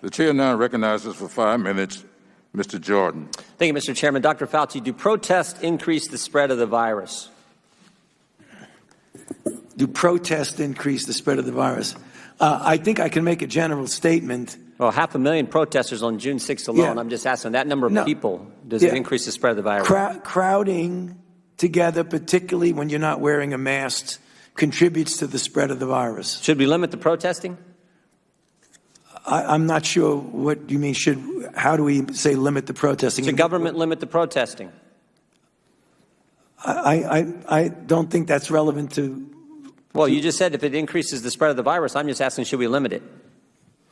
The chair now recognizes for 5 minutes Mr. Jordan. Thank you, Mr. Chairman. Dr. Fauci, do protests increase the spread of the virus? Do protests increase the spread of the virus? I think I can make a general statement. Well, 500,000 protesters on June 6th alone. Yeah. I'm just asking that number of people, does it increase the spread of the virus? Crowding together, particularly when you're not wearing a mask, contributes to the spread of the virus. Should we limit the protesting? I'm not sure what you mean. How do we say limit the protesting? Should government limit the protesting? I don't think that's relevant to. Well, you just said if it increases the spread of the virus. I'm just asking, should we limit it?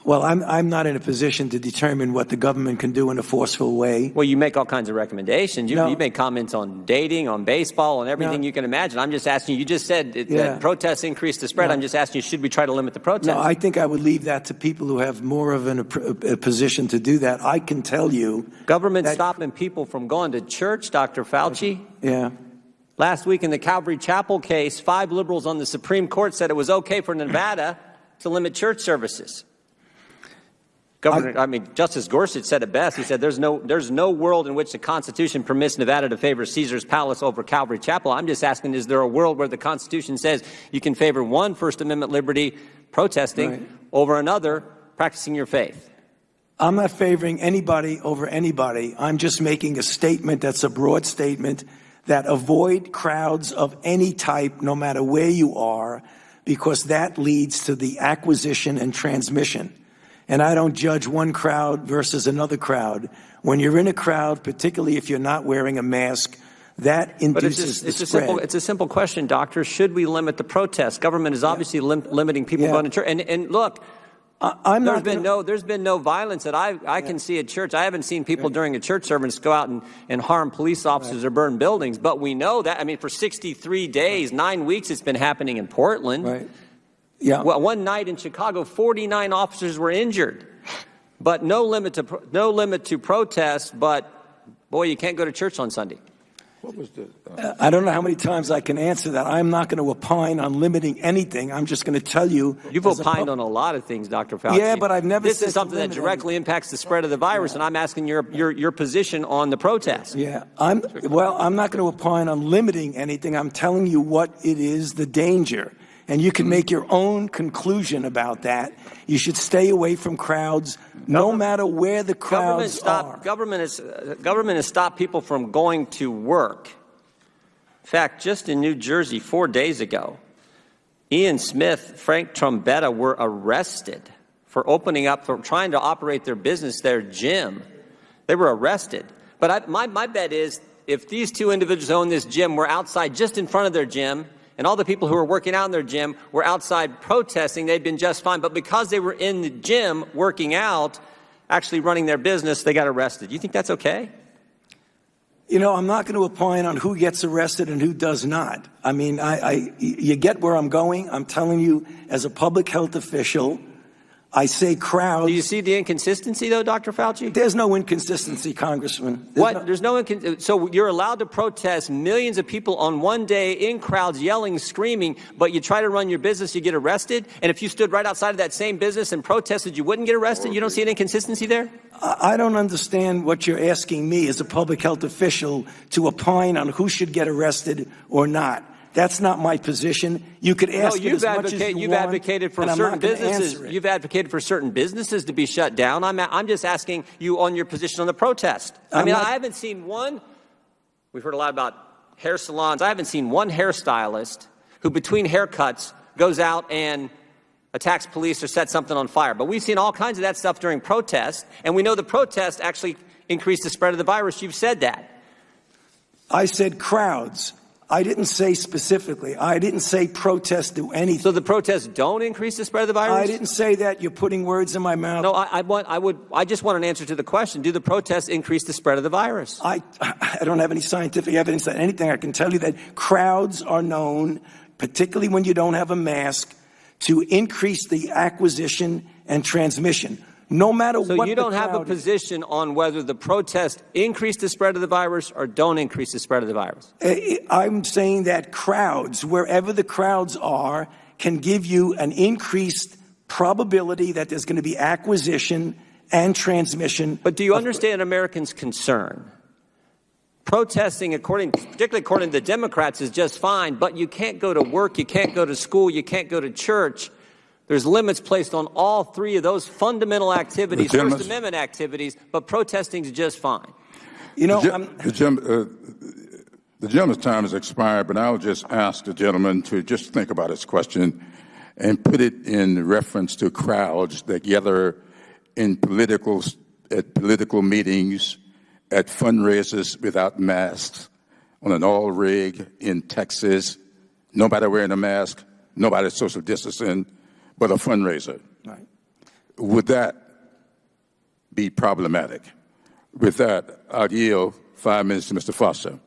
Well, I'm not in a position to determine what the government can do in a forceful way. Well, you make all kinds of recommendations. You make comments on dating, on baseball, on everything you can imagine. I'm just asking you. just said that protests increase the spread. I'm just asking you, should we try to limit the protests? No, I think I would leave that to people who have more of a position to do that. I can tell you. Government stopping people from going to church, Dr. Fauci? Yeah. Last week in the Calvary Chapel case, 5 liberals on the Supreme Court said it was okay for Nevada to limit church services. Justice Gorsuch said it best. He said there's no world in which the Constitution permits Nevada to favor Caesar's Palace over Calvary Chapel. I'm just asking, is there a world where the Constitution says you can favor one First Amendment liberty, protesting, over another, practicing your faith? I'm not favoring anybody over anybody. I'm just making a statement that's a broad statement that avoid crowds of any type, no matter where you are, because that leads to the acquisition and transmission. And I don't judge one crowd versus another crowd. When you're in a crowd, particularly if you're not wearing a mask, that induces the spread. It's a simple question, Doctor. Should we limit the protests? Government is obviously limiting people going to church. And look, there's been no violence that I can see at church. I haven't seen people during a church service go out and harm police officers or burn buildings. But we know that, for 63 days, 9 weeks, it's been happening in Portland. Right. Yeah. Well, one night in Chicago, 49 officers were injured, but no limit to protest. But boy, you can't go to church on Sunday. What was the? I don't know how many times I can answer that. I'm not going to opine on limiting anything. I'm just going to tell you. You've opined on a lot of things, Dr. Fauci. Yeah, but I've never. This is something that directly impacts the spread of the virus, and I'm asking your position on the protest. Yeah, I'm not going to opine on limiting anything. I'm telling you what it is, the danger. And you can make your own conclusion about that. You should stay away from crowds, no matter where the crowds are. Government has stopped people from going to work. In fact, just in New Jersey 4 days ago, Ian Smith, Frank Trombetta were arrested for trying to operate their business, their gym. They were arrested. But my bet is if these two individuals who own this gym were outside just in front of their gym, and all the people who were working out in their gym were outside protesting, they'd been just fine. But because they were in the gym working out, actually running their business, they got arrested. You think that's okay? I'm not going to opine on who gets arrested and who does not. You get where I'm going. I'm telling you, as a public health official, I say crowds. Do you see the inconsistency, though, Dr. Fauci? There's no inconsistency, Congressman. So you're allowed to protest millions of people on one day in crowds yelling, screaming, but you try to run your business, you get arrested? And if you stood right outside of that same business and protested, you wouldn't get arrested? You don't see an inconsistency there? I don't understand what you're asking me as a public health official to opine on who should get arrested or not. That's not my position. You could ask it as much as you want. You've advocated for certain businesses. You've advocated for certain businesses to be shut down. I'm just asking you on your position on the protest. I haven't seen one. We've heard a lot about hair salons. I haven't seen one hairstylist who, between haircuts, goes out and attacks police or sets something on fire. But we've seen all kinds of that stuff during protests, and we know the protests actually increase the spread of the virus. You've said that. I said crowds. I didn't say specifically. I didn't say protests do anything. So the protests don't increase the spread of the virus? I didn't say that. You're putting words in my mouth. No, I just want an answer to the question. Do the protests increase the spread of the virus? I don't have any scientific evidence that anything. I can tell you that crowds are known, particularly when you don't have a mask, to increase the acquisition and transmission. No matter what. So you don't have a position on whether the protests increase the spread of the virus or don't increase the spread of the virus? I'm saying that crowds, wherever the crowds are, can give you an increased probability that there's going to be acquisition and transmission. But do you understand Americans' concern? Protesting, particularly according to the Democrats, is just fine, but you can't go to work, you can't go to school, you can't go to church. There's limits placed on all three of those fundamental activities, First Amendment activities, but protesting is just fine. You know, the gentleman's time has expired, but I'll just ask the gentleman to just think about his question and put it in reference to crowds that gather at political meetings, at fundraisers without masks, on an oil rig in Texas, nobody wearing a mask, nobody social distancing, but a fundraiser. Right. Would that be problematic? With that, I'll yield 5 minutes to Mr. Foster.